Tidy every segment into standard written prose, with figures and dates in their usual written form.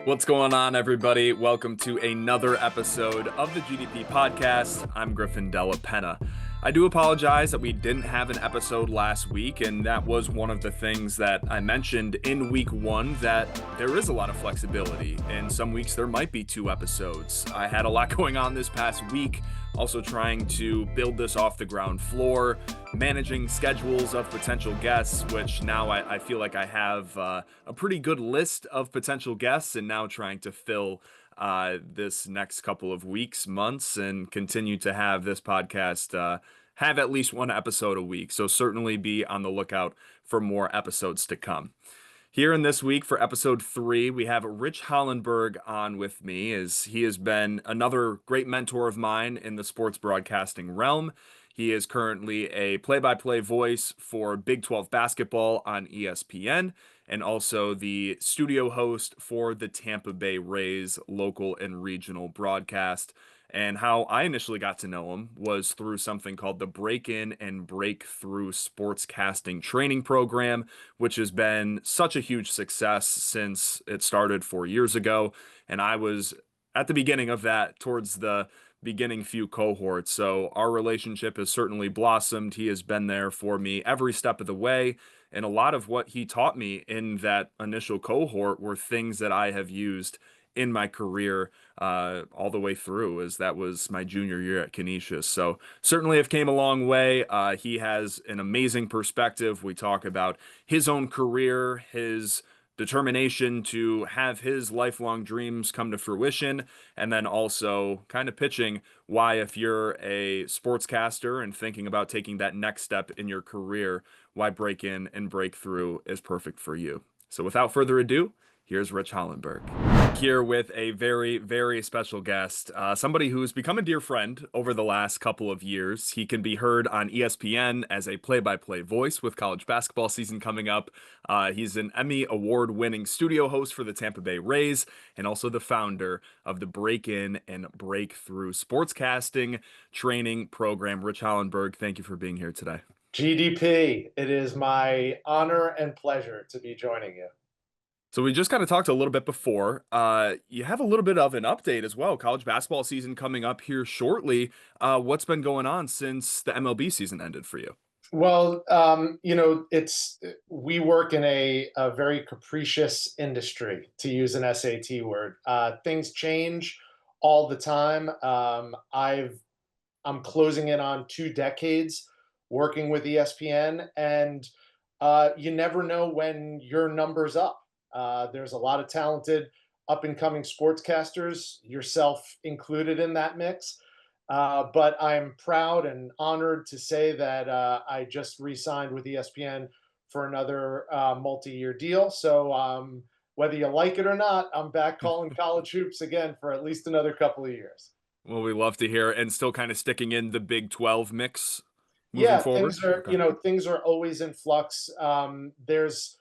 What's going on, everybody? Welcome to another episode of the GDP Podcast. I'm Griffin Della Penna. I do apologize that we didn't have an episode last week, and that was one of the things that I mentioned in week one, that there is a lot of flexibility, and some weeks there might be 2 episodes. I had a lot going on this past week, also trying to build this off the ground floor, managing schedules of potential guests, which now I feel like I have a pretty good list of potential guests, and now trying to fill this next couple of weeks, months, and continue to have this podcast have at least 1 episode a week. So certainly be on the lookout for more episodes to come. Here in this week for episode 3, we have Rich Hollenberg on with me, as he has been another great mentor of mine in the sports broadcasting realm. He is currently a play-by-play voice for Big 12 basketball on ESPN, and also the studio host for the Tampa Bay Rays local and regional broadcast. And how I initially got to know him was through something called the Break-In and Breakthrough Sportscasting Training Program, which has been such a huge success since it started 4 years ago. And I was at the beginning of that, towards the beginning few cohorts. So our relationship has certainly blossomed. He has been there for me every step of the way. And a lot of what he taught me in that initial cohort were things that I have used in my career all the way through, as that was my junior year at Canisius. So certainly have came a long way. He has an amazing perspective. We talk about his own career, his determination to have his lifelong dreams come to fruition, and then also kind of pitching why, if you're a sportscaster and thinking about taking that next step in your career, why Break-In and Breakthrough is perfect for you. So without further ado, here's Rich Hollenberg. Here with a very, very special guest, somebody who's become a dear friend over the last couple of years. He can be heard on ESPN as a play-by-play voice with college basketball season coming up. He's an Emmy award-winning studio host for the Tampa Bay Rays, and also the founder of the Break-In and Breakthrough Sportscasting Training Program. Rich Hollenberg, thank you for being here today. GDP, it is my honor and pleasure to be joining you. So we just kind of talked a little bit before. You have a little bit of an update as well. College basketball season coming up here shortly. What's been going on since the MLB season ended for you? Well, we work in a very capricious industry, to use an SAT word. Things change all the time. I'm closing in on 2 decades working with ESPN, and you never know when your number's up. There's a lot of talented up-and-coming sportscasters, yourself included in that mix. But I'm proud and honored to say that I just re-signed with ESPN for another multi-year deal. So whether you like it or not, I'm back calling college hoops again for at least another couple of years. Well, we love to hear, and still kind of sticking in the Big 12 mix moving Yeah, forward. things are always in flux. There's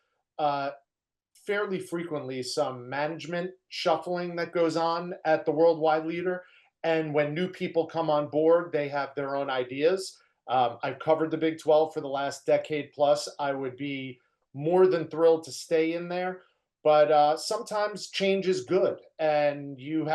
fairly frequently some management shuffling that goes on at the worldwide leader. And when new people come on board, they have their own ideas. I've covered the Big 12 for the last decade plus. I would be more than thrilled to stay in there. But sometimes change is good. And you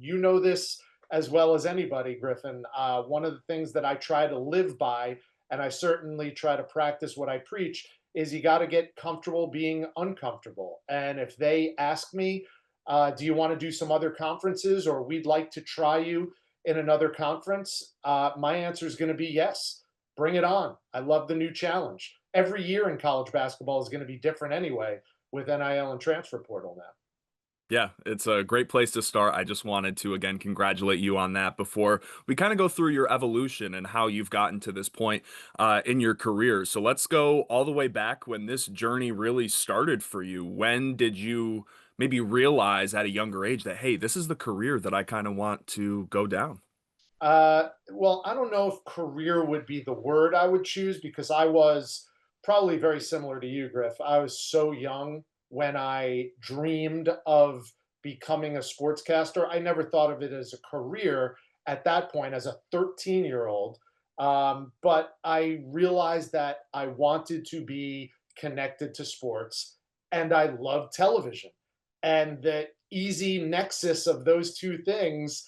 know this as well as anybody, Griffin. One of the things that I try to live by, and I certainly try to practice what I preach, is you got to get comfortable being uncomfortable. And if they ask me, do you want to do some other conferences, or we'd like to try you in another conference? My answer is going to be yes. Bring it on. I love the new challenge. Every year in college basketball is going to be different anyway, with NIL and transfer portal now. Yeah, it's a great place to start. I just wanted to, again, congratulate you on that before we kind of go through your evolution and how you've gotten to this point in your career. So let's go all the way back when this journey really started for you. When did you maybe realize at a younger age that, hey, this is the career that I kind of want to go down? Well, I don't know if career would be the word I would choose, because I was probably very similar to you, Griff. I was so young when I dreamed of becoming a sportscaster. I never thought of it as a career at that point as a 13-year-old. But I realized that I wanted to be connected to sports, and I loved television. And that easy nexus of those two things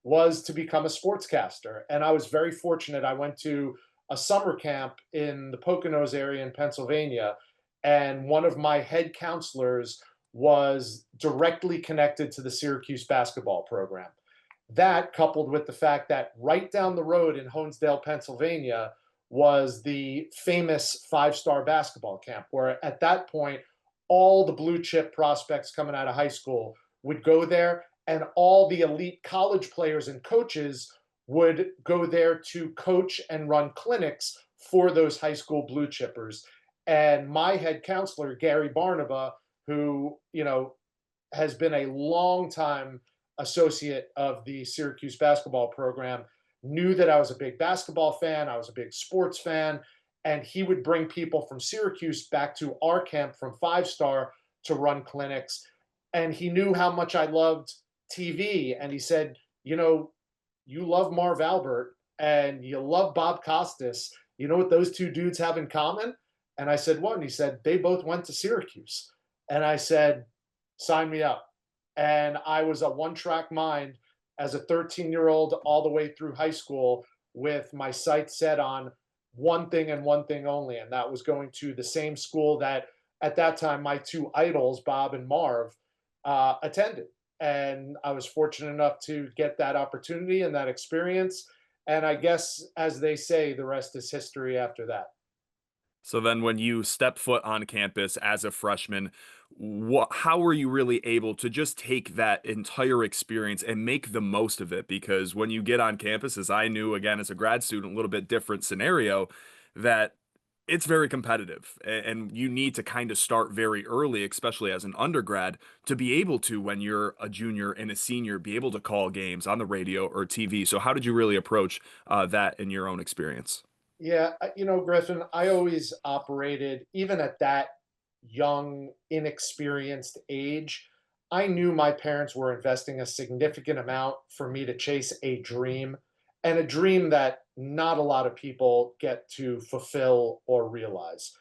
was to become a sportscaster. And I was very fortunate. I went to a summer camp in the Poconos area in Pennsylvania, and one of my head counselors was directly connected to the Syracuse basketball program. That, coupled with the fact that right down the road in Honesdale, Pennsylvania, was the famous five-star basketball camp, where at that point, all the blue chip prospects coming out of high school would go there, and all the elite college players and coaches would go there to coach and run clinics for those high school blue chippers. And my head counselor, Gary Barnaba, who, has been a long time associate of the Syracuse basketball program, knew that I was a big basketball fan, I was a big sports fan, and he would bring people from Syracuse back to our camp from Five Star to run clinics. And he knew how much I loved TV, and he said, you love Marv Albert and you love Bob Costas. You know what those two dudes have in common? And I said, what? And he said, they both went to Syracuse. And I said, sign me up. And I was a one-track mind as a 13-year-old all the way through high school, with my sights set on one thing and one thing only. And that was going to the same school that at that time my two idols, Bob and Marv, attended. And I was fortunate enough to get that opportunity and that experience. And I guess, as they say, the rest is history after that. So then when you step foot on campus as a freshman, how were you really able to just take that entire experience and make the most of it? Because when you get on campus, as I knew, again, as a grad student, a little bit different scenario, that it's very competitive and you need to kind of start very early, especially as an undergrad, to be able to, when you're a junior and a senior, be able to call games on the radio or TV. So how did you really approach that in your own experience? Yeah, Griffin, I always operated, even at that young, inexperienced age. I knew my parents were investing a significant amount for me to chase a dream, and a dream that not a lot of people get to fulfill or realize.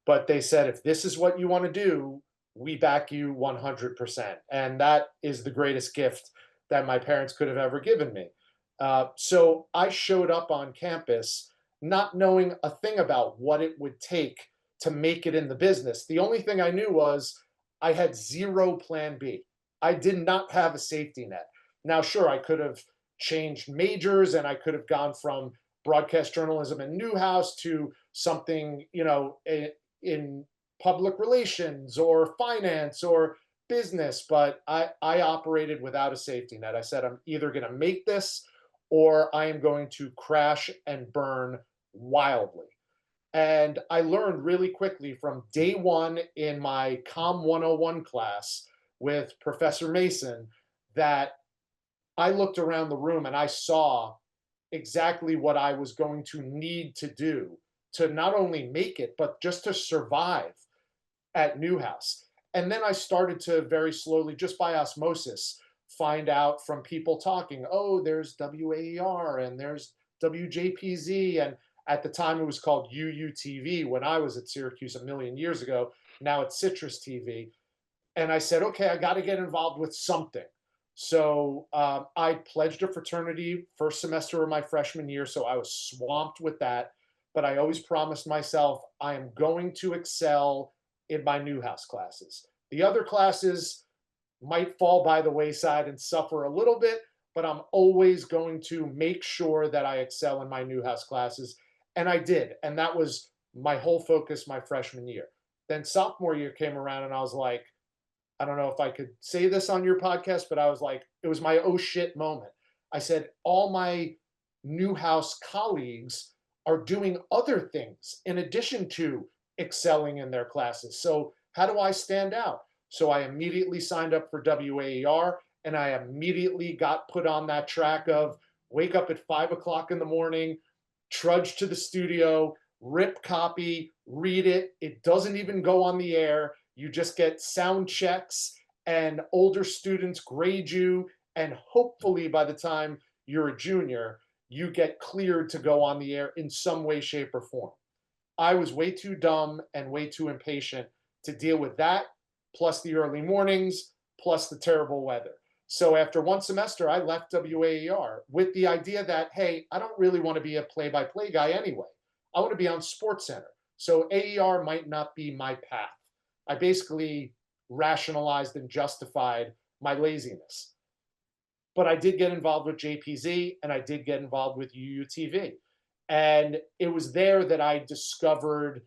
But they said, if this is what you want to do, we back you 100%. And that is the greatest gift that my parents could have ever given me. So I showed up on campus not knowing a thing about what it would take to make it in the business. The only thing I knew was I had zero plan B. I did not have a safety net. Now, sure, I could have changed majors and I could have gone from broadcast journalism and Newhouse to something, in public relations or finance or business, but I operated without a safety net. I said, I'm either going to make this or I am going to crash and burn wildly. And I learned really quickly from day one in my Com 101 class with Professor Mason that I looked around the room and I saw exactly what I was going to need to do to not only make it, but just to survive at Newhouse. And then I started to very slowly, just by osmosis, find out from people talking, oh, there's WAER and there's WJPZ. And at the time it was called UUTV when I was at Syracuse a million years ago. Now it's Citrus TV. And I said, okay, I got to get involved with something. So I pledged a fraternity first semester of my freshman year. So I was swamped with that. But I always promised myself I am going to excel in my Newhouse classes. The other classes might fall by the wayside and suffer a little bit, but I'm always going to make sure that I excel in my Newhouse classes. And I did. And that was my whole focus my freshman year. Then sophomore year came around and I was like, I don't know if I could say this on your podcast, but I was like, it was my oh shit moment. I said, all my Newhouse colleagues are doing other things in addition to excelling in their classes. So how do I stand out? So I immediately signed up for WAER and I immediately got put on that track of wake up at 5 o'clock in the morning, trudge to the studio, rip copy, read it. It doesn't even go on the air. You just get sound checks and older students grade you. And hopefully by the time you're a junior, you get cleared to go on the air in some way, shape, or form. I was way too dumb and way too impatient to deal with that, plus the early mornings, plus the terrible weather. So after one semester, I left WAER with the idea that, hey, I don't really want to be a play-by-play guy anyway. I want to be on SportsCenter. So AER might not be my path. I basically rationalized and justified my laziness. But I did get involved with JPZ and I did get involved with UUTV. And it was there that I discovered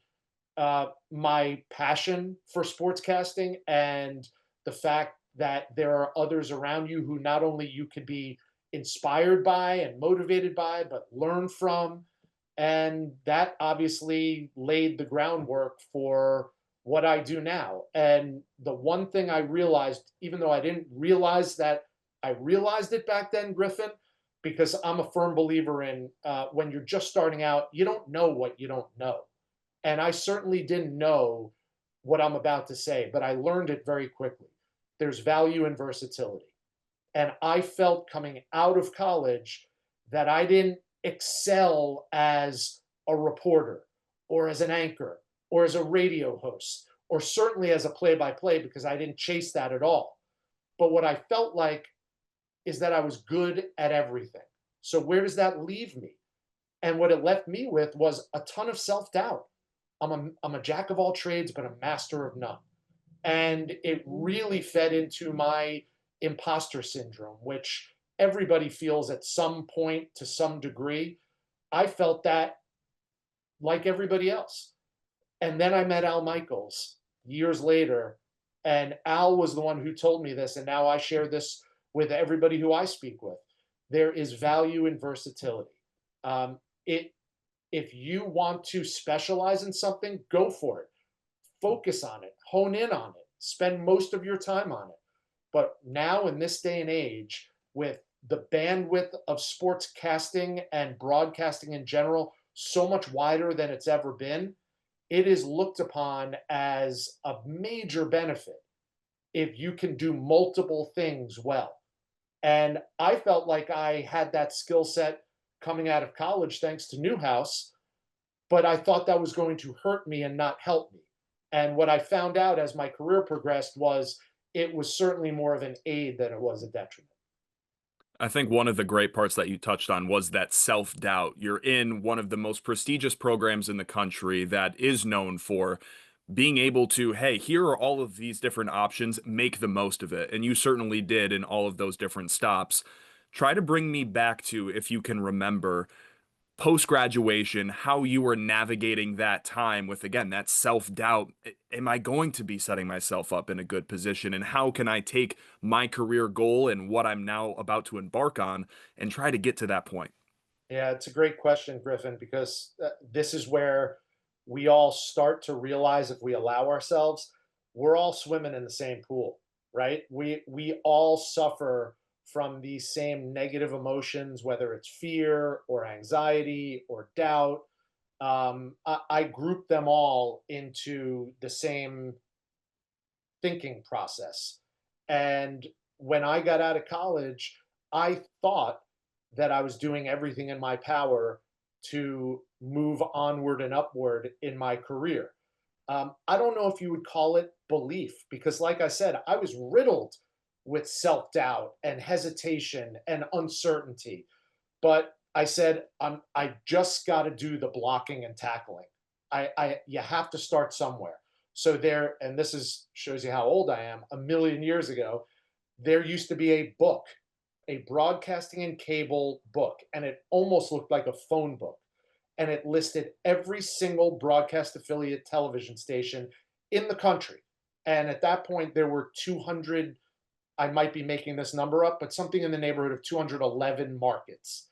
my passion for sportscasting and the fact that there are others around you who not only you could be inspired by and motivated by, but learn from. And that obviously laid the groundwork for what I do now. And the one thing I realized, even though I didn't realize that I realized it back then, Griffin, because I'm a firm believer in when you're just starting out, you don't know what you don't know. And I certainly didn't know what I'm about to say, but I learned it very quickly. There's value in versatility. And I felt coming out of college that I didn't excel as a reporter or as an anchor or as a radio host or certainly as a play-by-play because I didn't chase that at all. But what I felt like is that I was good at everything. So where does that leave me? And what it left me with was a ton of self-doubt. I'm a jack of all trades, but a master of none. And it really fed into my imposter syndrome, which everybody feels at some point to some degree. I felt that like everybody else. And then I met Al Michaels years later, and Al was the one who told me this, and now I share this with everybody who I speak with. There is value in versatility. If you want to specialize in something, go for it. Focus on it, hone in on it, spend most of your time on it. But now in this day and age, with the bandwidth of sportscasting and broadcasting in general so much wider than it's ever been, it is looked upon as a major benefit if you can do multiple things well. And I felt like I had that skill set coming out of college thanks to Newhouse, but I thought that was going to hurt me and not help me. And what I found out as my career progressed was it was certainly more of an aid than it was a detriment. I think one of the great parts that you touched on was that self-doubt. You're in one of the most prestigious programs in the country that is known for being able to, hey, here are all of these different options, make the most of it. And you certainly did in all of those different stops. Try to bring me back to, if you can remember, post-graduation, how you were navigating that time with, again, that self-doubt. Am I going to be setting myself up in a good position? And how can I take my career goal and what I'm now about to embark on and try to get to that point? Yeah, it's a great question, Griffin, because this is where we all start to realize if we allow ourselves, we're all swimming in the same pool, right? We all suffer from these same negative emotions, whether it's fear or anxiety or doubt. I group them all into the same thinking process. And when I got out of college, I thought that I was doing everything in my power to move onward and upward in my career. I don't know if you would call it belief, because, like I said, I was riddled with self doubt and hesitation and uncertainty. But I said, I just got to do the blocking and tackling. You have to start somewhere. So there, and this is shows you how old I am. A million years ago, there used to be a book, a broadcasting and cable book, and it almost looked like a phone book. And it listed every single broadcast affiliate television station in the country. And at that point, there were 200, I might be making this number up, but something in the neighborhood of 211 markets.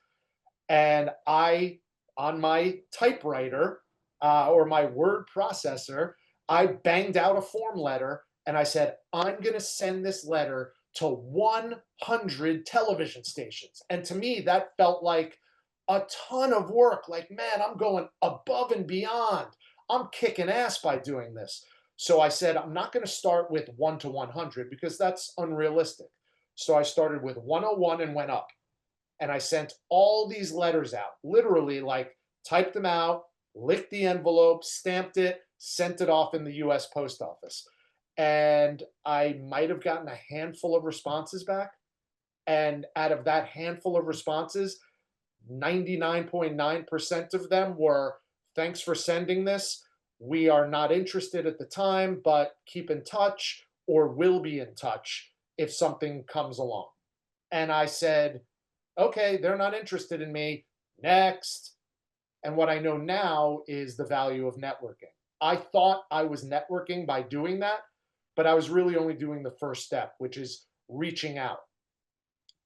And I, on my typewriter or my word processor, I banged out a form letter and I said, I'm going to send this letter to 100 television stations. And to me, that felt like a ton of work. Like, man, I'm going above and beyond. I'm kicking ass by doing this. So I said, I'm not going to start with 1 to 100 because that's unrealistic. So I started with 101 and went up. And I sent all these letters out, literally like typed them out, licked the envelope, stamped it, sent it off in the US Post Office. and I might have gotten a handful of responses back. And out of that handful of responses, 99.9% of them were, thanks for sending this. We are not interested at the time, but keep in touch or will be in touch if something comes along. And I said, okay, they're not interested in me. Next. And what I know now is the value of networking. I thought I was networking by doing that, but I was really only doing the first step, which is reaching out.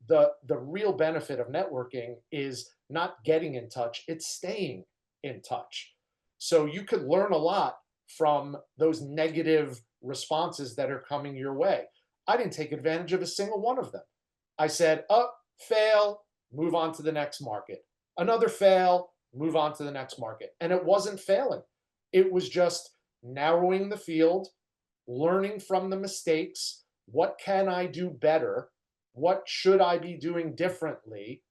The real benefit of networking is not getting in touch, it's staying in touch. So you could learn a lot from those negative responses that are coming your way. I didn't take advantage of a single one of them. I said, oh, fail, move on to the next market. Another fail, move on to the next market. And it wasn't failing. It was just narrowing the field, learning from the mistakes. What can I do better? What should I be doing differently?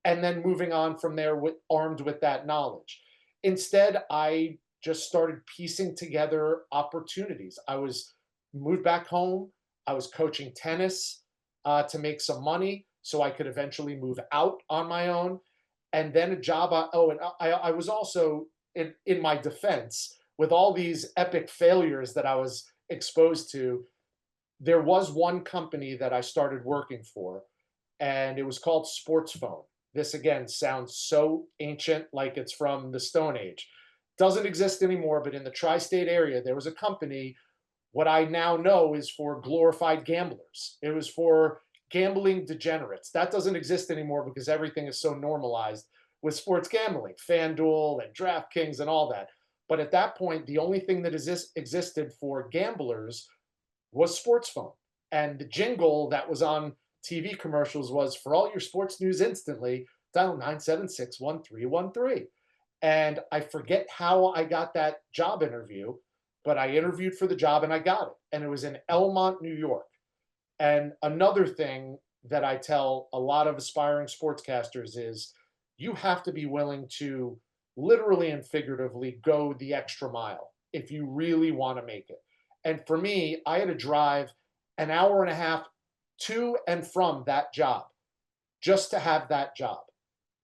And then moving on from there armed with that knowledge. Instead, I just started piecing together opportunities. I was moved back home. I was coaching tennis to make some money so I could eventually move out on my own. And then a job. And I was also, in my defense, with all these epic failures that I was exposed to, there was one company that I started working for, and it was called Sports Phone. This again sounds so ancient, like it's from the Stone Age. Doesn't exist anymore, but in the tri-state area, there was a company, what I now know is for glorified gamblers. It was for gambling degenerates. That doesn't exist anymore because everything is so normalized with sports gambling, FanDuel and DraftKings and all that. But at that point, the only thing that existed for gamblers was Sports Phone. And the jingle that was on TV commercials was, for all your sports news instantly, dial 976-1313. And I forget how I got that job interview, but I interviewed for the job and I got it. And it was in Elmont, New York. And another thing that I tell a lot of aspiring sportscasters is you have to be willing to literally and figuratively go the extra mile if you really want to make it. And for me, I had to drive an hour and a half to and from that job just to have that job.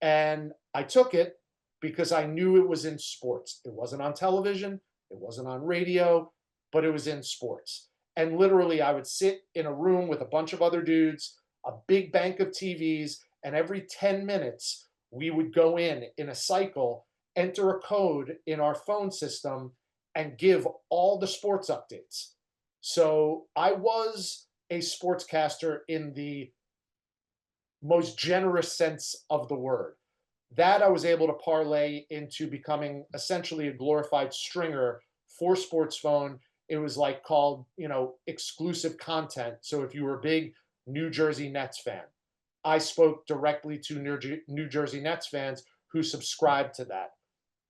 And I took it because I knew it was in sports. It wasn't on television, it wasn't on radio, but it was in sports. And literally, I would sit in a room with a bunch of other dudes, a big bank of TVs, and every 10 minutes, we would go in a cycle, enter a code in our phone system, and give all the sports updates. So I was a sportscaster in the most generous sense of the word. That I was able to parlay into becoming essentially a glorified stringer for Sports Phone. It was like called, exclusive content. So if you were a big New Jersey Nets fan, I spoke directly to New Jersey Nets fans who subscribed to that.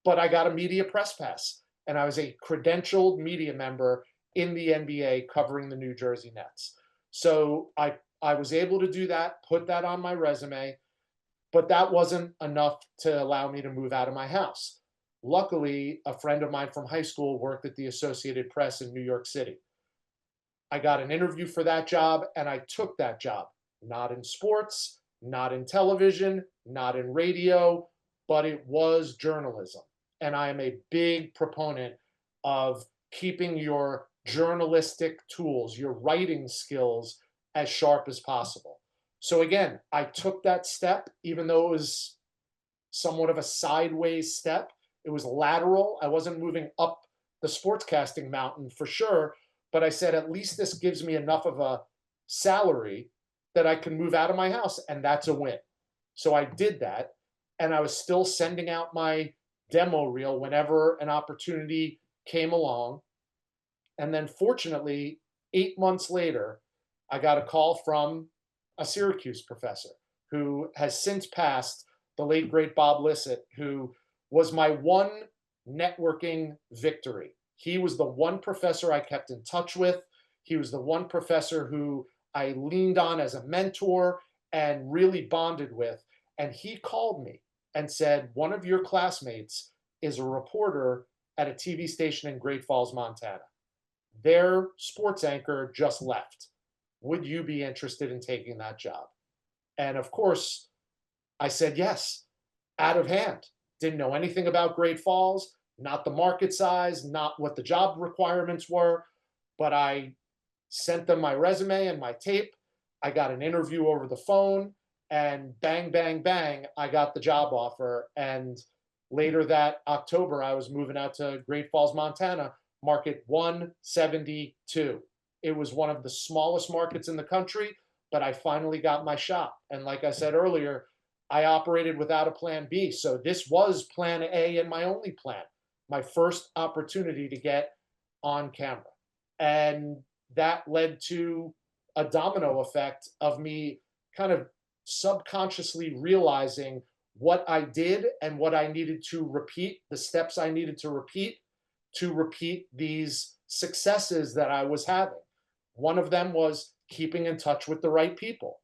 But I got a media press pass, and I was a credentialed media member in the NBA covering the New Jersey Nets. So I was able to do that, put that on my resume, but that wasn't enough to allow me to move out of my house. Luckily, a friend of mine from high school worked at the Associated Press in New York City. I got an interview for that job, and I took that job. Not in sports, not in television, not in radio, but it was journalism. And I am a big proponent of keeping your journalistic tools, your writing skills, as sharp as possible. So again, I took that step, even though it was somewhat of a sideways step. It was lateral. I wasn't moving up the sportscasting mountain for sure, but I said, at least this gives me enough of a salary that I can move out of my house, and that's a win. So I did that, and I was still sending out my demo reel whenever an opportunity came along. And then fortunately, 8 months later, I got a call from a Syracuse professor who has since passed, the late, great Bob Lissett, who was my one networking victory. He was the one professor I kept in touch with. He was the one professor who I leaned on as a mentor and really bonded with. And he called me and said, one of your classmates is a reporter at a TV station in Great Falls, Montana. their sports anchor just left. Would you be interested in taking that job? And of course, I said yes, out of hand. Didn't know anything about Great Falls, not the market size, not what the job requirements were, but I sent them my resume and my tape. I got an interview over the phone, and bang, bang, bang, I got the job offer. And later that October, I was moving out to Great Falls, Montana, market 172. It was one of the smallest markets in the country, but I finally got my shot. And like I said earlier, I operated without a plan B. So this was plan A and my only plan, my first opportunity to get on camera. And that led to a domino effect of me kind of subconsciously realizing what I did and what I needed to repeat, the steps I needed to repeat these successes that I was having. One of them was keeping in touch with the right people.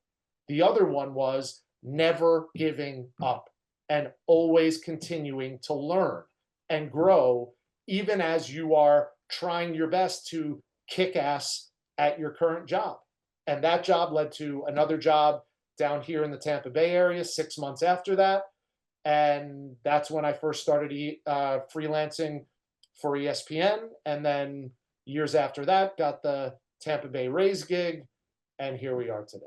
The other one was never giving up and always continuing to learn and grow, even as you are trying your best to kick ass at your current job. And that job led to another job down here in the Tampa Bay area 6 months after that. And that's when I first started freelancing for ESPN. And then years after that, got the Tampa Bay Rays gig. And here we are today.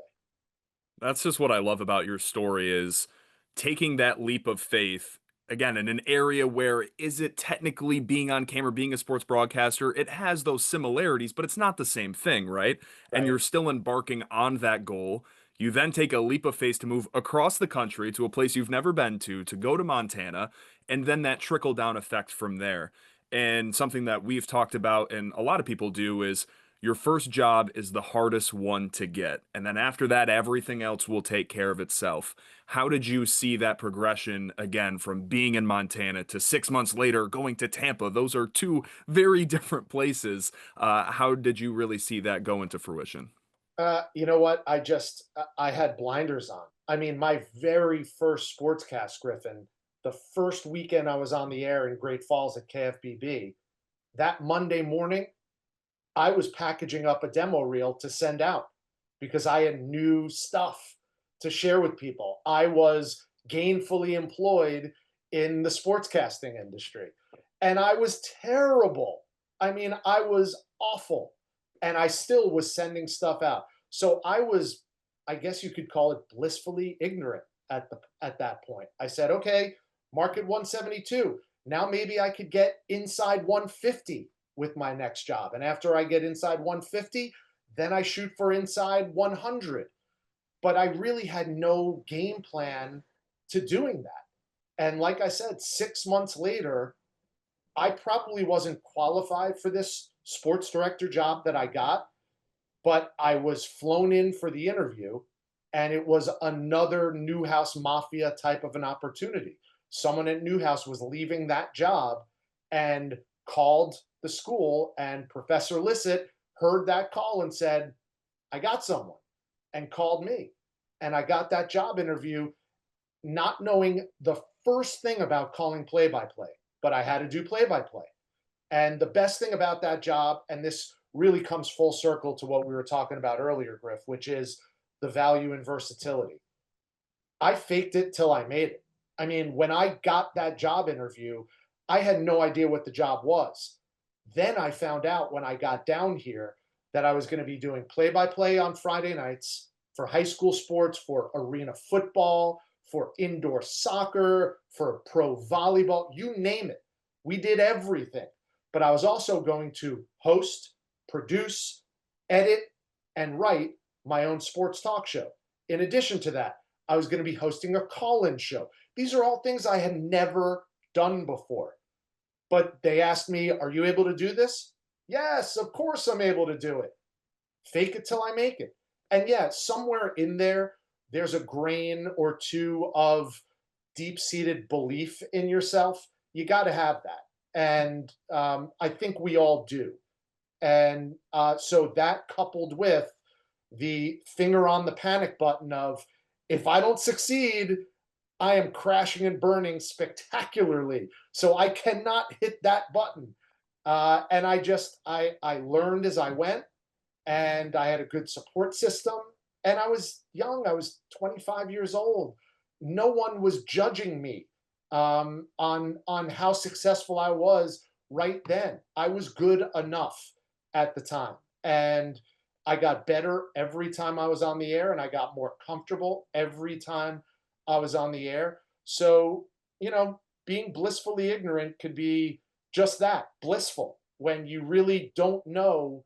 That's just what I love about your story is taking that leap of faith again in an area where is it technically being on camera, being a sports broadcaster, it has those similarities, but it's not the same thing, right? And Right. you're still embarking on that goal. You then take a leap of faith to move across the country to a place you've never been to go to Montana, and then that trickle down effect from there. And something that we've talked about and a lot of people do is your first job is the hardest one to get. And then after that, everything else will take care of itself. How did you see that progression again from being in Montana to 6 months later going to Tampa? Those are two very different places. How did you really see that go into fruition? You know what? I had blinders on. I mean, my very first sportscast, Griffin, the first weekend I was on the air in Great Falls at KFBB, that Monday morning, I was packaging up a demo reel to send out because I had new stuff to share with people. I was gainfully employed in the sportscasting industry, and I was terrible. I mean, I was awful, and I still was sending stuff out. So I was, I guess you could call it blissfully ignorant at that point. I said, okay, market 172. Now maybe I could get inside 150 with my next job. And after I get inside 150, then I shoot for inside 100. But I really had no game plan to doing that. And like I said, 6 months later, I probably wasn't qualified for this sports director job that I got, but I was flown in for the interview, and it was another Newhouse Mafia type of an opportunity. Someone at Newhouse was leaving that job and called the school, and Professor Lissett heard that call and said, I got someone, and called me. And I got that job interview not knowing the first thing about calling play by play, but I had to do play by play. And the best thing about that job, and this really comes full circle to what we were talking about earlier, Griff, which is the value and versatility. I faked it till I made it. I mean, when I got that job interview, I had no idea what the job was. Then I found out when I got down here that I was going to be doing play by play on Friday nights for high school sports, for arena football, for indoor soccer, for pro volleyball, you name it. We did everything. But I was also going to host, produce, edit, and write my own sports talk show. In addition to that, I was going to be hosting a call-in show. These are all things I had never done before. But they asked me, are you able to do this? Yes, of course I'm able to do it. Fake it till I make it. And yeah, somewhere in there, there's a grain or two of deep-seated belief in yourself. You got to have that. And I think we all do. And so that coupled with the finger on the panic button of, if I don't succeed, I am crashing and burning spectacularly. So I cannot hit that button. And I learned as I went, and I had a good support system. And I was young. I was 25 years old. No one was judging me on how successful I was right then. I was good enough at the time, and I got better every time I was on the air, and I got more comfortable every time I was on the air. So, being blissfully ignorant could be just that, blissful, when you really don't know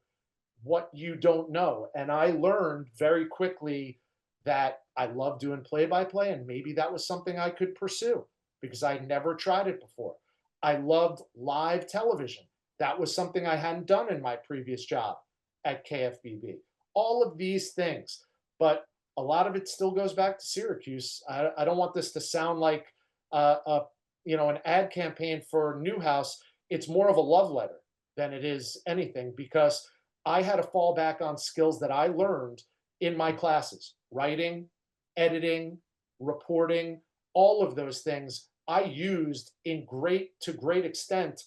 what you don't know. And I learned very quickly that I love doing play by play, and maybe that was something I could pursue because I'd never tried it before. I loved live television. That was something I hadn't done in my previous job at KFBB. All of these things, but a lot of it still goes back to Syracuse. I don't want this to sound like an ad campaign for Newhouse. It's more of a love letter than it is anything, because I had to fall back on skills that I learned in my classes: writing, editing, reporting, all of those things I used to great extent,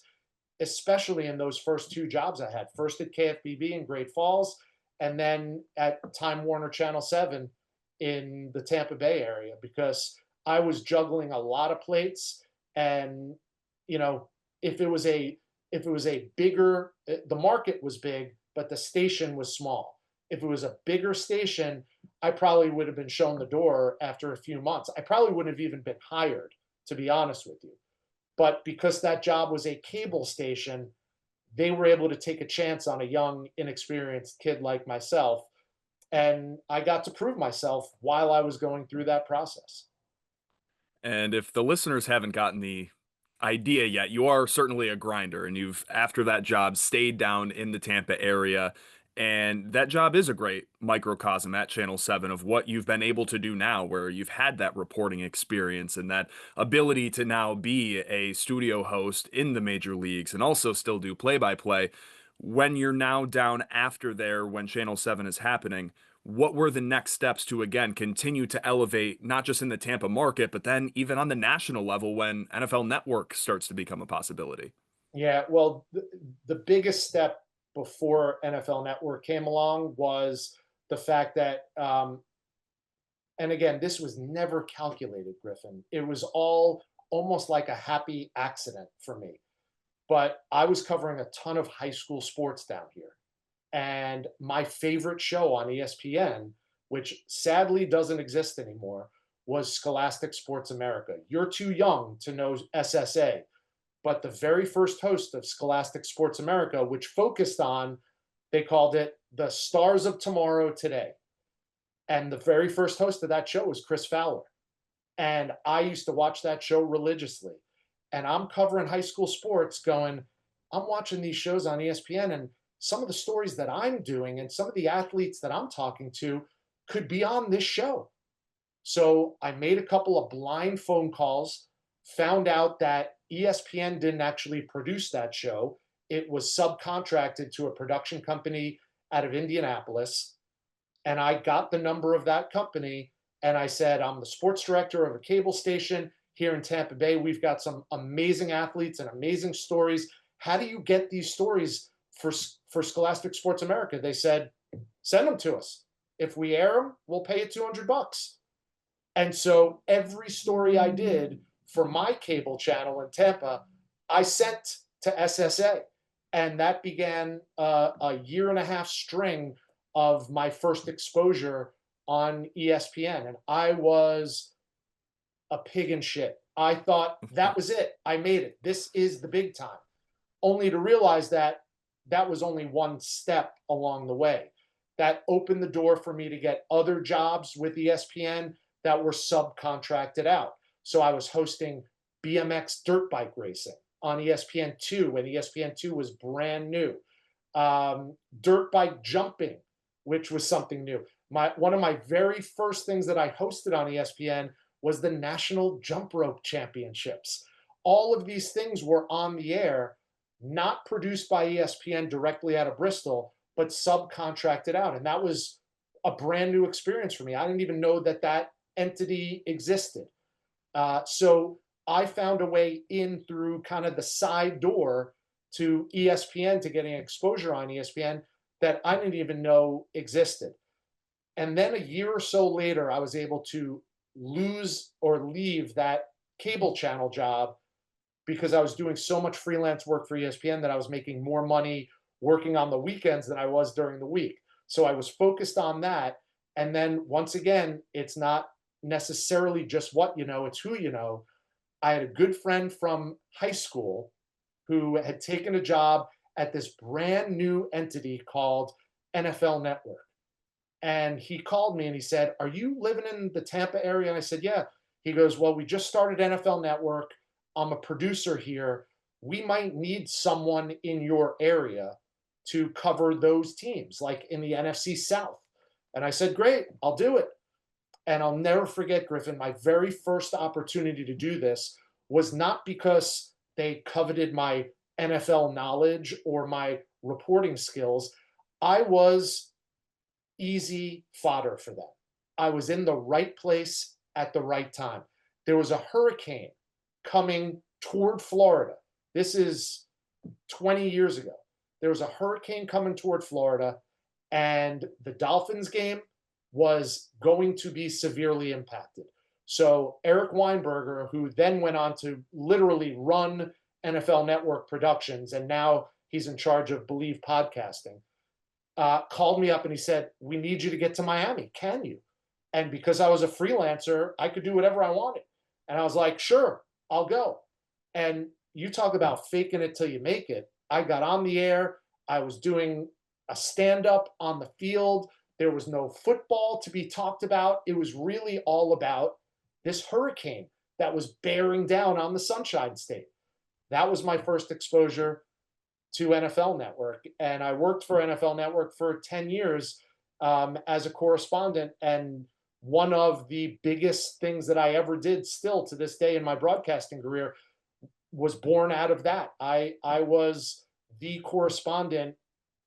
especially in those first two jobs I had. First at KFBB in Great Falls, and then at Time Warner Channel 7 in the Tampa Bay area, because I was juggling a lot of plates. And, if it was a bigger, the market was big, but the station was small. If it was a bigger station, I probably would have been shown the door after a few months. I probably wouldn't have even been hired, to be honest with you. But because that job was a cable station, they were able to take a chance on a young, inexperienced kid like myself. And I got to prove myself while I was going through that process. And if the listeners haven't gotten the idea yet, you are certainly a grinder, and you've, after that job, stayed down in the Tampa area. And that job is a great microcosm at Channel 7 of what you've been able to do now, where you've had that reporting experience and that ability to now be a studio host in the major leagues and also still do play by play. When you're now down after there, when Channel 7 is happening, what were the next steps to again continue to elevate, not just in the Tampa market, but then even on the national level when NFL Network starts to become a possibility? Yeah, well, the biggest step before NFL Network came along was the fact that, and again, this was never calculated, Griffin. It was all almost like a happy accident for me. But I was covering a ton of high school sports down here. And my favorite show on ESPN, which sadly doesn't exist anymore, was Scholastic Sports America. You're too young to know SSA, but the very first host of Scholastic Sports America, which focused on, they called it the Stars of Tomorrow Today. And the very first host of that show was Chris Fowler. And I used to watch that show religiously. And I'm covering high school sports going, I'm watching these shows on ESPN, and some of the stories that I'm doing and some of the athletes that I'm talking to could be on this show. So I made a couple of blind phone calls, found out that ESPN didn't actually produce that show. It was subcontracted to a production company out of Indianapolis. And I got the number of that company, and I said, I'm the sports director of a cable station here in Tampa Bay. We've got some amazing athletes and amazing stories. How do you get these stories for Scholastic Sports America? They said, send them to us. If we air them, we'll pay you $200. And so every story I did for my cable channel in Tampa, I sent to SSA. And that began a year and a half string of my first exposure on ESPN. And I was a pig in shit. I thought that was it. I made it. This is the big time. Only to realize that that was only one step along the way. That opened the door for me to get other jobs with ESPN that were subcontracted out. So I was hosting BMX dirt bike racing on ESPN2 when ESPN2 was brand new. Dirt bike jumping, which was something new. One of my very first things that I hosted on ESPN was the National Jump Rope Championships. All of these things were on the air, not produced by ESPN directly out of Bristol, but subcontracted out. And that was a brand new experience for me. I didn't even know that that entity existed. So I found a way in through kind of the side door to ESPN, to getting exposure on ESPN that I didn't even know existed. And then a year or so later, I was able to lose or leave that cable channel job because I was doing so much freelance work for ESPN that I was making more money working on the weekends than I was during the week. So I was focused on that. And then once again, it's not necessarily just what you know, it's who you know. I had a good friend from high school who had taken a job at this brand new entity called NFL Network. And he called me and he said, "Are you living in the Tampa area?" And I said, "Yeah." He goes, "Well, we just started NFL Network. I'm a producer here. We might need someone in your area to cover those teams, like in the NFC South." And I said, "Great, I'll do it." And I'll never forget, Griffin, my very first opportunity to do this was not because they coveted my NFL knowledge or my reporting skills. I was easy fodder for them. I was in the right place at the right time. There was a hurricane coming toward Florida. This is 20 years ago. There was a hurricane coming toward Florida, and the Dolphins game was going to be severely impacted. So Eric Weinberger, who then went on to literally run NFL Network Productions, and now he's in charge of Believe Podcasting, called me up and he said, "We need you to get to Miami. Can you?" And because I was a freelancer, I could do whatever I wanted. And I was like, "Sure, I'll go." And you talk about faking it till you make it. I got on the air. I was doing a stand-up on the field. There was no football to be talked about. It was really all about this hurricane that was bearing down on the Sunshine State. That was my first exposure to NFL Network. And I worked for NFL Network for 10 years as a correspondent. And one of the biggest things that I ever did still to this day in my broadcasting career was born out of that. I was the correspondent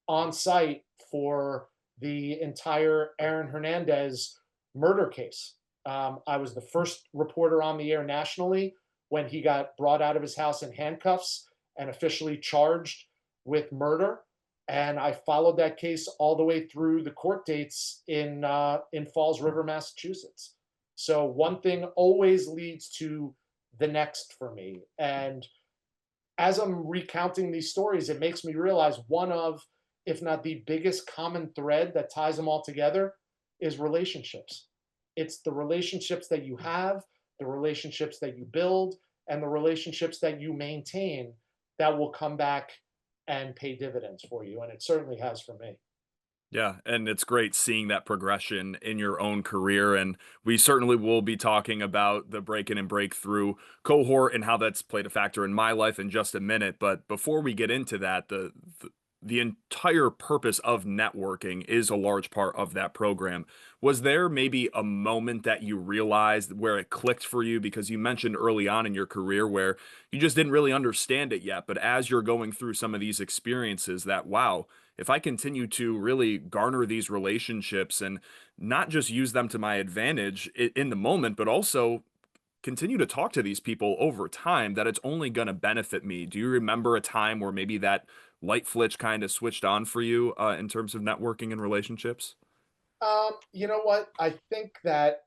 on site for the entire Aaron Hernandez murder case. I was the first reporter on the air nationally when he got brought out of his house in handcuffs and officially charged with murder. And I followed that case all the way through the court dates in Falls River, Massachusetts. So one thing always leads to the next for me. And as I'm recounting these stories, it makes me realize one of, if not the biggest common thread that ties them all together, is relationships. It's the relationships that you have, the relationships that you build, and the relationships that you maintain that will come back and pay dividends for you. And it certainly has for me. Yeah, and it's great seeing that progression in your own career. And we certainly will be talking about the break in and breakthrough cohort and how that's played a factor in my life in just a minute. But before we get into that, the entire purpose of networking is a large part of that program. Was there maybe a moment that you realized where it clicked for you? Because you mentioned early on in your career where you just didn't really understand it yet. But as you're going through some of these experiences, that wow, if I continue to really garner these relationships and not just use them to my advantage in the moment, but also continue to talk to these people over time, that it's only going to benefit me. Do you remember a time where maybe that light switch kind of switched on for you in terms of networking and relationships? You know what? I think that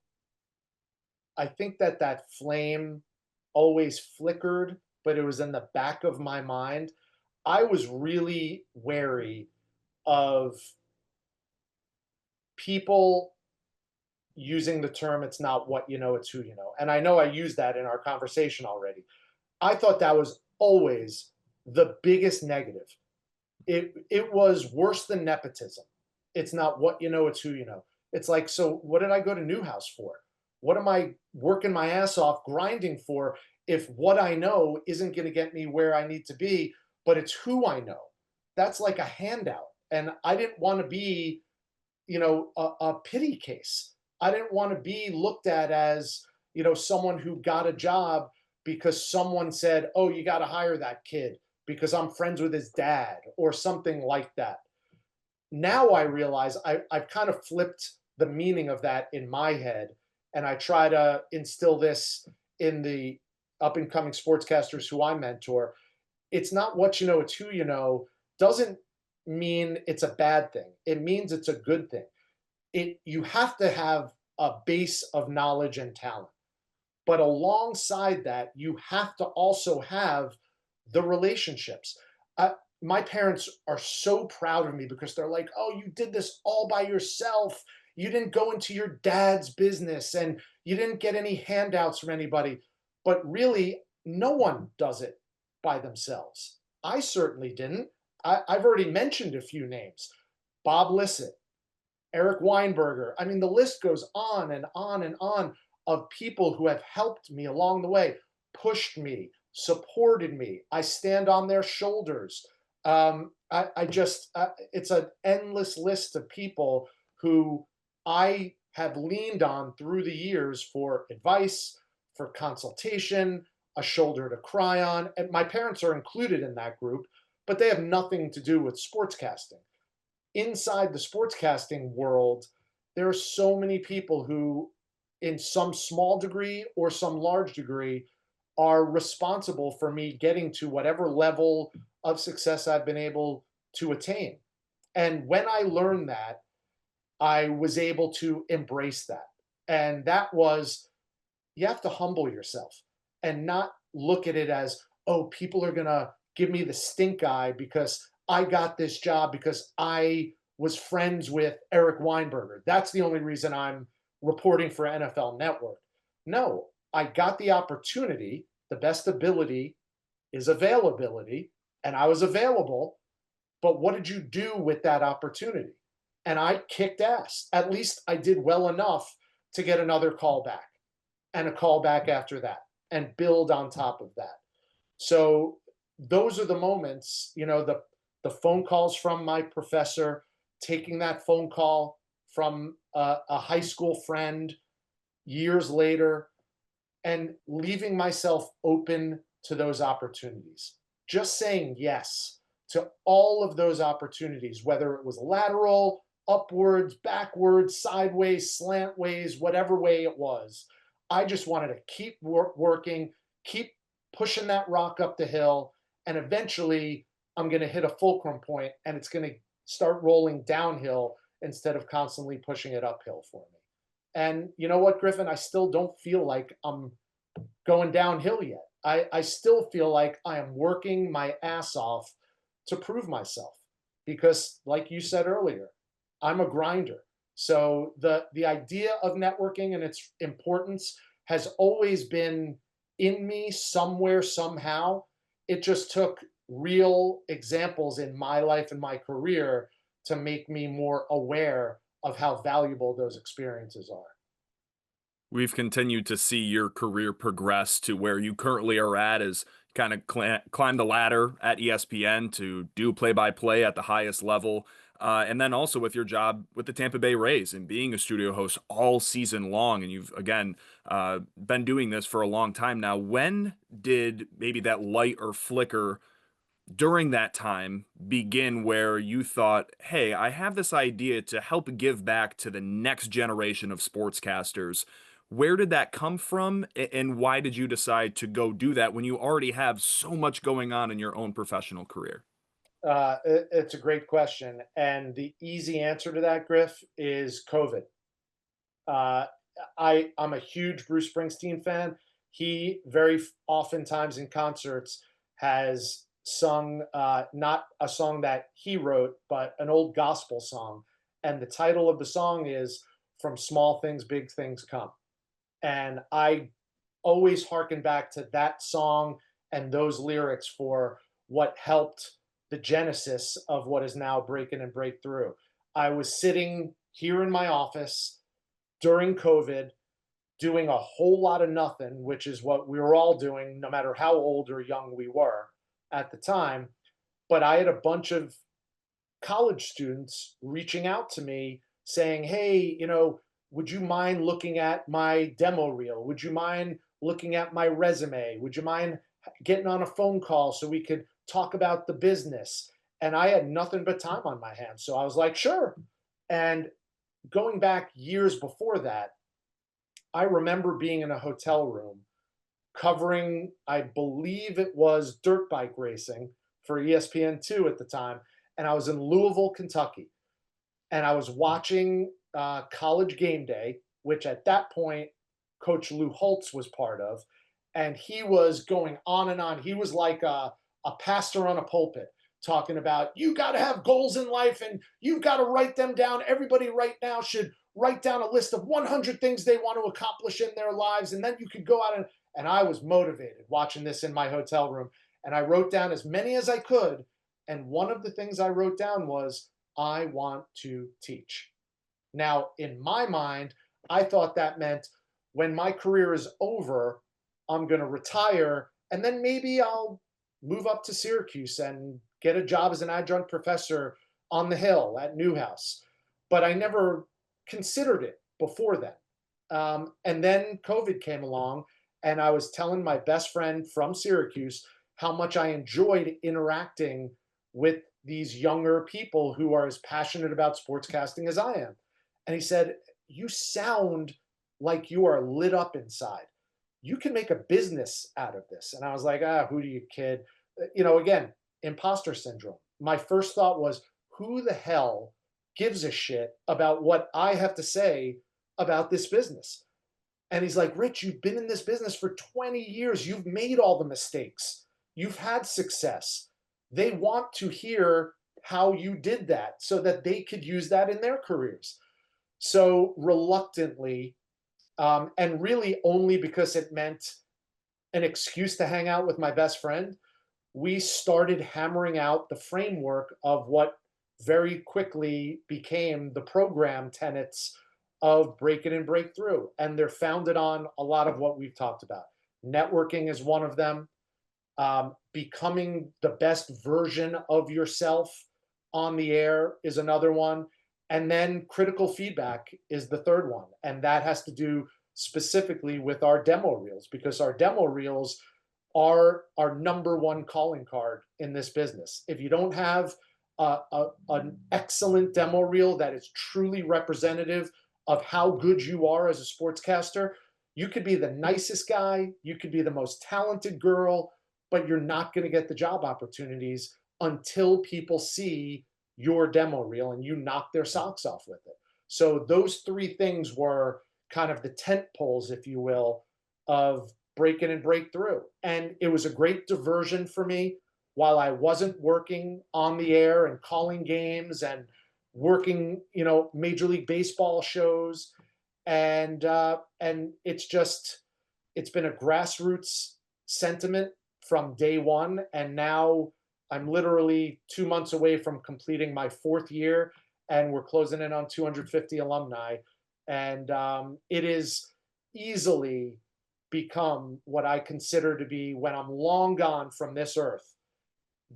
that flame always flickered, but it was in the back of my mind. I was really wary of people using the term "it's not what you know, it's who you know." And I know I used that in our conversation already. I thought that was always the biggest negative. It was worse than nepotism. It's not what you know, it's who you know. It's like, so what did I go to Newhouse for? What am I working my ass off grinding for if what I know isn't going to get me where I need to be, but it's who I know? That's like a handout. And I didn't want to be, a pity case. I didn't want to be looked at as, someone who got a job because someone said, "Oh, you got to hire that kid because I'm friends with his dad," or something like that. Now I realize I've kind of flipped the meaning of that in my head, and I try to instill this in the up and coming sportscasters who I mentor. it's not what you know, it's who you know, doesn't mean it's a bad thing. It means it's a good thing. You have to have a base of knowledge and talent. But alongside that, you have to also have the relationships. Uh, my parents are so proud of me because they're like, oh, you did this all by yourself. You didn't go into your dad's business and you didn't get any handouts from anybody. But really, no one does it by themselves. I certainly didn't. I've already mentioned a few names: Bob Lissett, Eric Weinberger. I mean, the list goes on and on and on of people who have helped me along the way, pushed me, supported me. I stand on their shoulders. It's an endless list of people who I have leaned on through the years for advice, for consultation, a shoulder to cry on. And my parents are included in that group, but they have nothing to do with sportscasting. Inside the sportscasting world, there are so many people who, in some small degree or some large degree, are responsible for me getting to whatever level of success I've been able to attain. And when I learned that, I was able to embrace that. And that was, you have to humble yourself and not look at it as, oh, people are going to give me the stink eye because I got this job because I was friends with Eric Weinberger. That's the only reason I'm reporting for NFL Network. No, I got the opportunity. The best ability is availability, and I was available. But what did you do with that opportunity? And I kicked ass. At least I did well enough to get another call back and a call back after that and build on top of that. So those are the moments, the phone calls from my professor, taking that phone call from a high school friend years later, and leaving myself open to those opportunities. Just saying yes to all of those opportunities, whether it was lateral, upwards, backwards, sideways, slantways, whatever way it was. I just wanted to keep working, keep pushing that rock up the hill, and eventually I'm going to hit a fulcrum point and it's going to start rolling downhill instead of constantly pushing it uphill for me. And you know what, Griffin? I still don't feel like I'm going downhill yet. I still feel like I am working my ass off to prove myself because, like you said earlier, I'm a grinder. So the idea of networking and its importance has always been in me somewhere, somehow. It just took real examples in my life and my career to make me more aware of how valuable those experiences are. We've continued to see your career progress to where you currently are at, as kind of climb the ladder at ESPN to do play-by-play at the highest level. And then also with your job with the Tampa Bay Rays and being a studio host all season long. And you've, again, been doing this for a long time now. When did maybe that light or flicker during that time begin where you thought, hey, I have this idea to help give back to the next generation of sportscasters? Where did that come from, and why did you decide to go do that when you already have so much going on in your own professional career? It's a great question. And the easy answer to that, Griff, is COVID. Uh, I'm a huge Bruce Springsteen fan. He very oftentimes in concerts has sung not a song that he wrote, but an old gospel song. And the title of the song is From Small Things, Big Things Come. And I always harken back to that song and those lyrics for what helped the genesis of what is now Breaking and Breakthrough. I was sitting here in my office during COVID doing a whole lot of nothing, which is what we were all doing, no matter how old or young we were at the time. But I had a bunch of college students reaching out to me saying, hey, would you mind looking at my demo reel? Would you mind looking at my resume? Would you mind getting on a phone call so we could talk about the business? And I had nothing but time on my hands. So I was like, sure. And going back years before that, I remember being in a hotel room covering, I believe it was dirt bike racing for ESPN2 at the time. And I was in Louisville, Kentucky. And I was watching College Game Day, which at that point, Coach Lou Holtz was part of. And he was going on and on. He was like a pastor on a pulpit talking about you got to have goals in life and you've got to write them down. Everybody right now should write down a list of 100 things they want to accomplish in their lives. And then you could go out and I was motivated watching this in my hotel room. And I wrote down as many as I could. And one of the things I wrote down was, I want to teach. Now, in my mind, I thought that meant when my career is over, I'm going to retire and then maybe I'll move up to Syracuse and get a job as an adjunct professor on the Hill at Newhouse. But I never considered it before then. And then COVID came along, and I was telling my best friend from Syracuse how much I enjoyed interacting with these younger people who are as passionate about sportscasting as I am. And he said, you sound like you are lit up inside. You can make a business out of this. And I was like, who do you kid? Again, imposter syndrome. My first thought was, who the hell gives a shit about what I have to say about this business? And he's like, Rich, you've been in this business for 20 years. You've made all the mistakes. You've had success. They want to hear how you did that so that they could use that in their careers. So reluctantly, and really only because it meant an excuse to hang out with my best friend, we started hammering out the framework of what very quickly became the program tenets of Break It and Break Through. And they're founded on a lot of what we've talked about. Networking is one of them. Becoming the best version of yourself on the air is another one. And then critical feedback is the third one. And that has to do specifically with our demo reels, because our demo reels are our number one calling card in this business. If you don't have an excellent demo reel that is truly representative of how good you are as a sportscaster, you could be the nicest guy, you could be the most talented girl, but you're not going to get the job opportunities until people see your demo reel and you knock their socks off with it. So those three things were kind of the tent poles, if you will, of Break It and Break Through. And it was a great diversion for me while I wasn't working on the air and calling games and working, Major League Baseball shows. And it's been a grassroots sentiment from day one. And now I'm literally 2 months away from completing my fourth year, and we're closing in on 250 alumni. And it is easily become what I consider to be, when I'm long gone from this earth,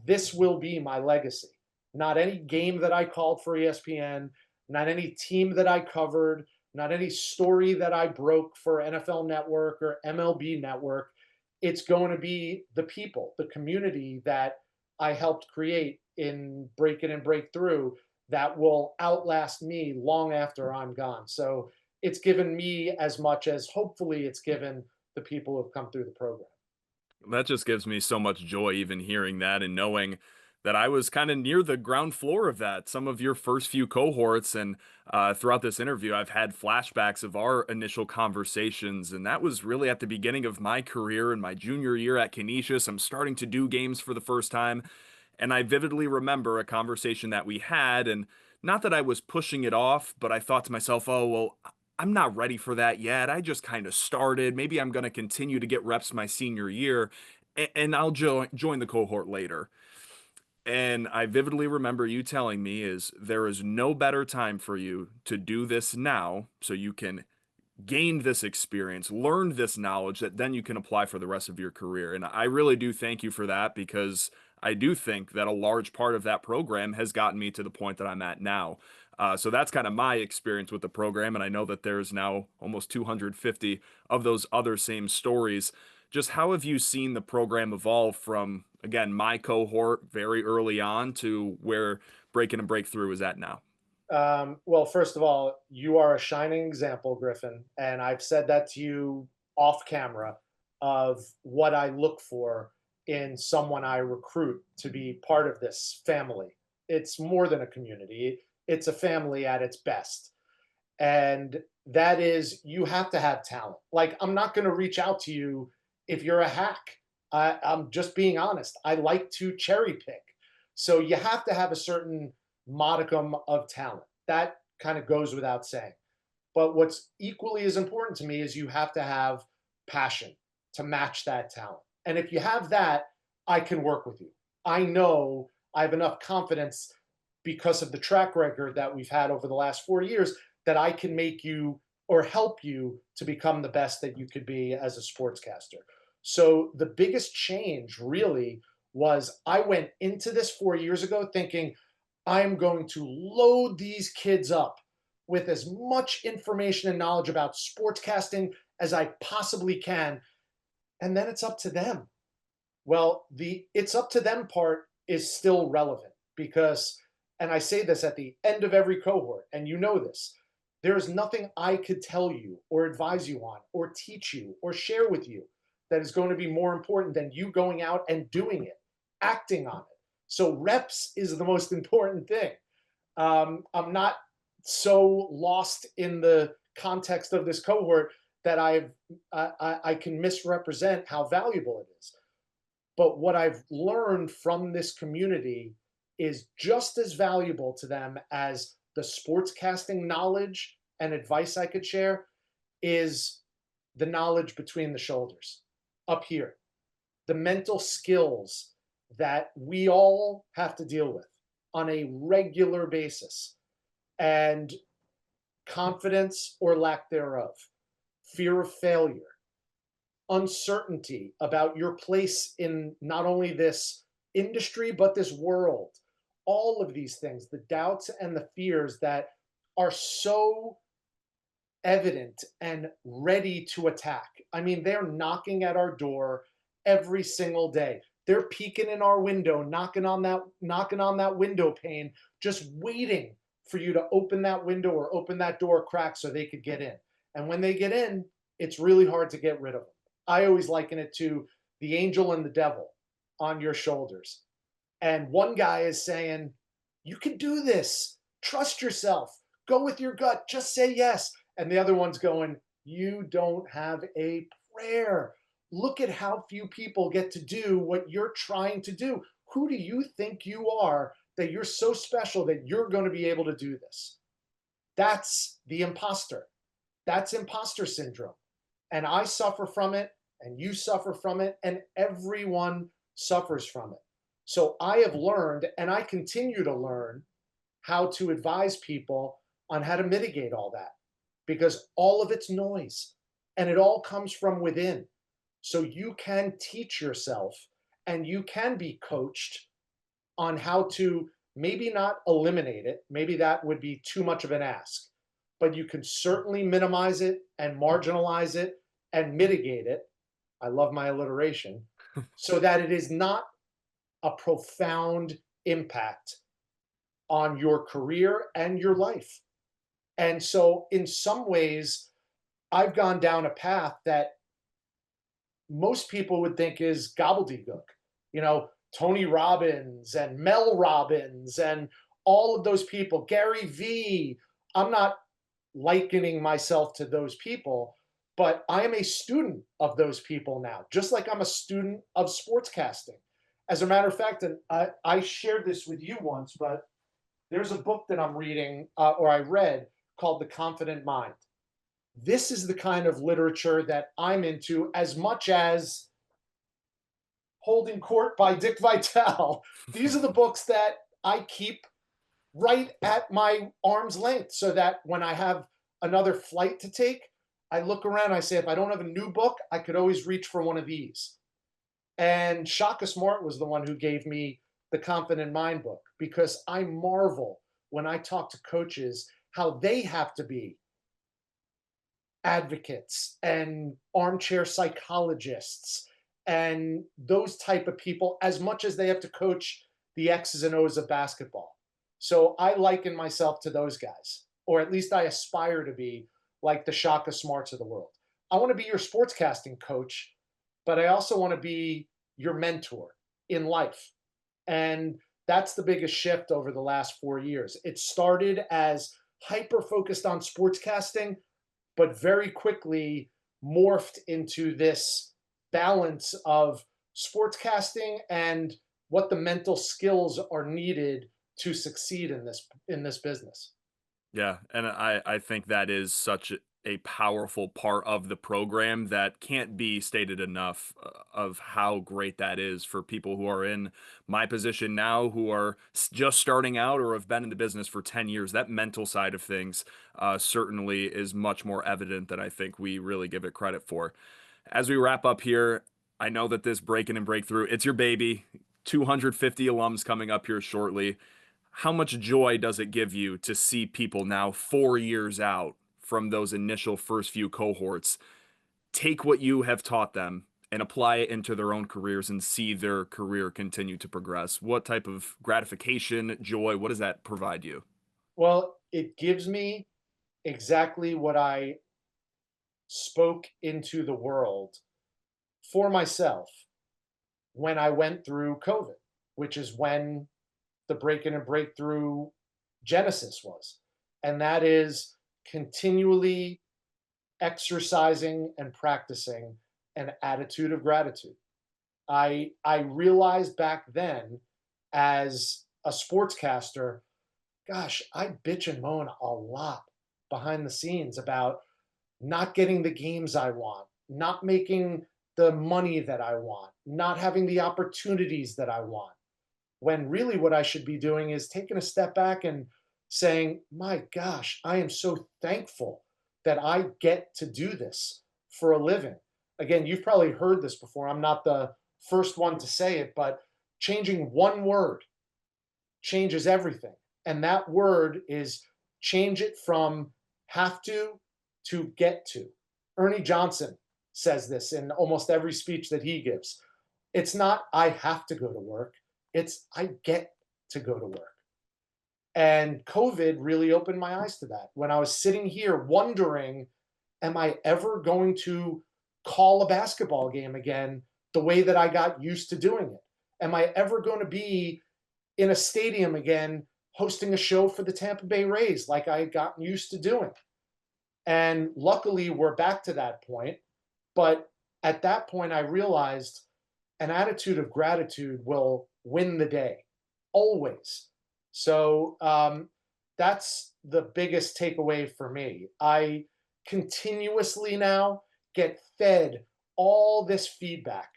this will be my legacy. Not any game that I called for ESPN, not any team that I covered, not any story that I broke for NFL Network or MLB Network. It's going to be the people, the community that I helped create in Break It and Break Through that will outlast me long after I'm gone. So it's given me as much as hopefully it's given the people who have come through the program. That just gives me so much joy even hearing that and knowing that I was kind of near the ground floor of that. Some of your first few cohorts, and throughout this interview, I've had flashbacks of our initial conversations, and that was really at the beginning of my career in my junior year at Canisius. I'm starting to do games for the first time, and I vividly remember a conversation that we had, and not that I was pushing it off, but I thought to myself, oh, well, I'm not ready for that yet. I just kind of started. Maybe I'm going to continue to get reps my senior year, and I'll join the cohort later. And I vividly remember you telling me is there is no better time for you to do this now so you can gain this experience, learn this knowledge that then you can apply for the rest of your career. And I really do thank you for that, because I do think that a large part of that program has gotten me to the point that I'm at now. So that's kind of my experience with the program. And I know that there's now almost 250 of those other same stories. Just how have you seen the program evolve from, again, my cohort very early on to where Break It and Break Through is at now? Well, first of all, you are a shining example, Griffin. And I've said that to you off camera. of what I look for in someone I recruit to be part of this family. It's more than a community, it's a family at its best. And that is, you have to have talent. Like, I'm not going to reach out to you if you're a hack. I'm just being honest. I like to cherry pick. So you have to have a certain modicum of talent. That kind of goes without saying. But what's equally as important to me is you have to have passion to match that talent. And if you have that, I can work with you. I know I have enough confidence because of the track record that we've had over the last 4 years that I can make you or help you to become the best that you could be as a sportscaster. So the biggest change really was I went into this 4 years ago thinking I'm going to load these kids up with as much information and knowledge about sportscasting as I possibly can. And then it's up to them. Well, the it's up to them part is still relevant because, and I say this at the end of every cohort, and you know this, there is nothing I could tell you or advise you on or teach you or share with you that is going to be more important than you going out and doing it, acting on it. So reps is the most important thing. I'm not so lost in the context of this cohort that I can misrepresent how valuable it is. But what I've learned from this community is just as valuable to them as the sportscasting knowledge and advice I could share is the knowledge between the shoulders up here, the mental skills that we all have to deal with on a regular basis, and confidence or lack thereof, fear of failure, uncertainty about your place in not only this industry, but this world. All of these things, the doubts and the fears that are so evident and ready to attack. I mean, they're knocking at our door every single day. They're peeking in our window, knocking on that window pane, just waiting for you to open that window or open that door crack so they could get in. And when they get in, it's really hard to get rid of them. I always liken it to the angel and the devil on your shoulders. And one guy is saying, you can do this. Trust yourself. Go with your gut. Just say yes. And the other one's going, you don't have a prayer. Look at how few people get to do what you're trying to do. Who do you think you are that you're so special that you're going to be able to do this? That's the imposter. That's imposter syndrome. And I suffer from it, and you suffer from it, and everyone suffers from it. So I have learned, and I continue to learn, how to advise people on how to mitigate all that, because all of it's noise and it all comes from within. So you can teach yourself and you can be coached on how to maybe not eliminate it. Maybe that would be too much of an ask, but you can certainly minimize it and marginalize it and mitigate it. I love my alliteration, so that it is not a profound impact on your career and your life. And so in some ways, I've gone down a path that most people would think is gobbledygook. You know, Tony Robbins and Mel Robbins and all of those people, Gary Vee. I'm not likening myself to those people, but I am a student of those people now, just like I'm a student of sportscasting. As a matter of fact, and I shared this with you once, but there's a book that I'm reading or I read called The Confident Mind. This is the kind of literature that I'm into as much as Holding Court by Dick Vitale. These are the books that I keep right at my arm's length so that when I have another flight to take, I look around, I say, if I don't have a new book, I could always reach for one of these. And Shaka Smart was the one who gave me the Confident Mind book, because I marvel when I talk to coaches how they have to be advocates and armchair psychologists and those type of people as much as they have to coach the X's and O's of basketball. So I liken myself to those guys, or at least I aspire to be like the Shaka Smarts of the world. I want to be your sportscasting coach, but I also want to be your mentor in life. And that's the biggest shift over the last 4 years. It started as hyper focused on sportscasting, but very quickly morphed into this balance of sportscasting and what the mental skills are needed to succeed in this business. Yeah, and I think that is such a powerful part of the program that can't be stated enough, of how great that is for people who are in my position now, who are just starting out or have been in the business for 10 years. That mental side of things certainly is much more evident than I think we really give it credit for. As we wrap up here, I know that this Breaking and Breakthrough, it's your baby. 250 alums coming up here shortly. How much joy does it give you to see people now 4 years out from those initial first few cohorts take what you have taught them and apply it into their own careers and see their career continue to progress? What type of gratification, joy, what does that provide you? Well, it gives me exactly what I spoke into the world for myself when I went through COVID, which is when the Break In and Breakthrough genesis was. And that is continually exercising and practicing an attitude of gratitude. I realized back then as a sportscaster, gosh, I bitch and moan a lot behind the scenes about not getting the games I want, not making the money that I want, not having the opportunities that I want. When really what I should be doing is taking a step back and saying, my gosh, I am so thankful that I get to do this for a living. Again, you've probably heard this before. I'm not the first one to say it, but changing one word changes everything. And that word is change it from have to get to. Ernie Johnson says this in almost every speech that he gives. It's not I have to go to work, it's I get to go to work. And COVID really opened my eyes to that. When I was sitting here wondering, am I ever going to call a basketball game again the way that I got used to doing it? Am I ever going to be in a stadium again hosting a show for the Tampa Bay Rays like I had gotten used to doing? And luckily, we're back to that point. But at that point, I realized an attitude of gratitude will win the day, always. So that's the biggest takeaway for me. I continuously now get fed all this feedback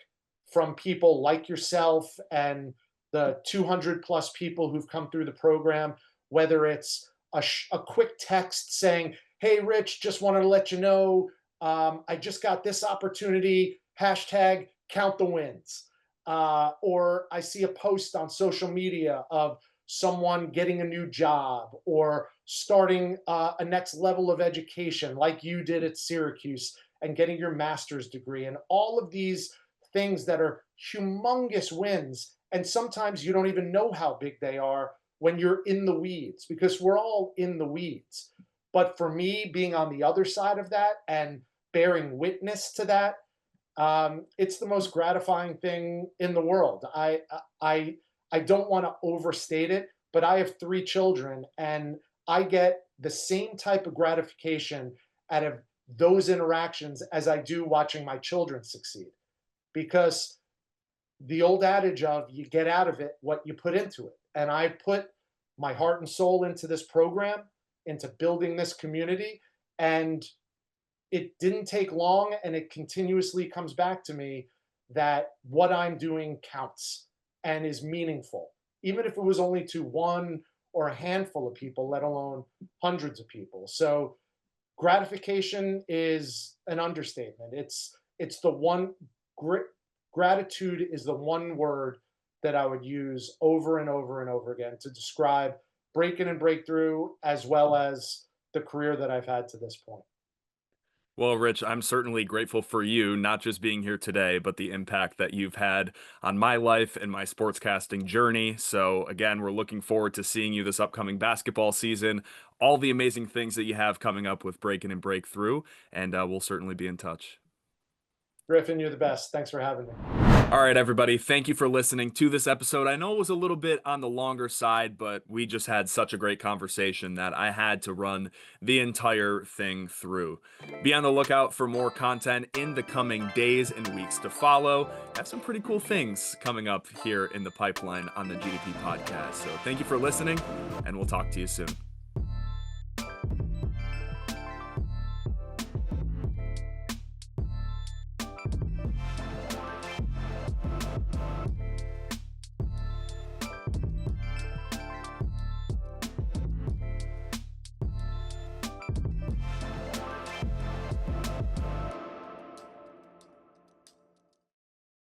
from people like yourself and the 200 plus people who've come through the program, whether it's a quick text saying, hey, Rich, just wanted to let you know I just got this opportunity, hashtag count the wins. Or I see a post on social media of someone getting a new job or starting a next level of education like you did at Syracuse and getting your master's degree, and all of these things that are humongous wins. And sometimes you don't even know how big they are when you're in the weeds, because we're all in the weeds. But for me, being on the other side of that and bearing witness to that, it's the most gratifying thing in the world. I I don't want to overstate it, but I have 3 children, and I get the same type of gratification out of those interactions as I do watching my children succeed. Because the old adage of you get out of it what you put into it. And I put my heart and soul into this program, into building this community. And it didn't take long, and it continuously comes back to me that what I'm doing counts and is meaningful, even if it was only to one or a handful of people, let alone hundreds of people. So gratification is an understatement. It's the one gratitude is the one word that I would use over and over and over again to describe break in and breakthrough, as well as the career that I've had to this point. Well, Rich, I'm certainly grateful for you, not just being here today, but the impact that you've had on my life and my sportscasting journey. So, again, we're looking forward to seeing you this upcoming basketball season, all the amazing things that you have coming up with Breaking and Breakthrough, and we'll certainly be in touch. Griffin, you're the best. Thanks for having me. All right, everybody. Thank you for listening to this episode. I know it was a little bit on the longer side, but we just had such a great conversation that I had to run the entire thing through. Be on the lookout for more content in the coming days and weeks to follow. I have some pretty cool things coming up here in the pipeline on the GDP podcast. So thank you for listening, and we'll talk to you soon.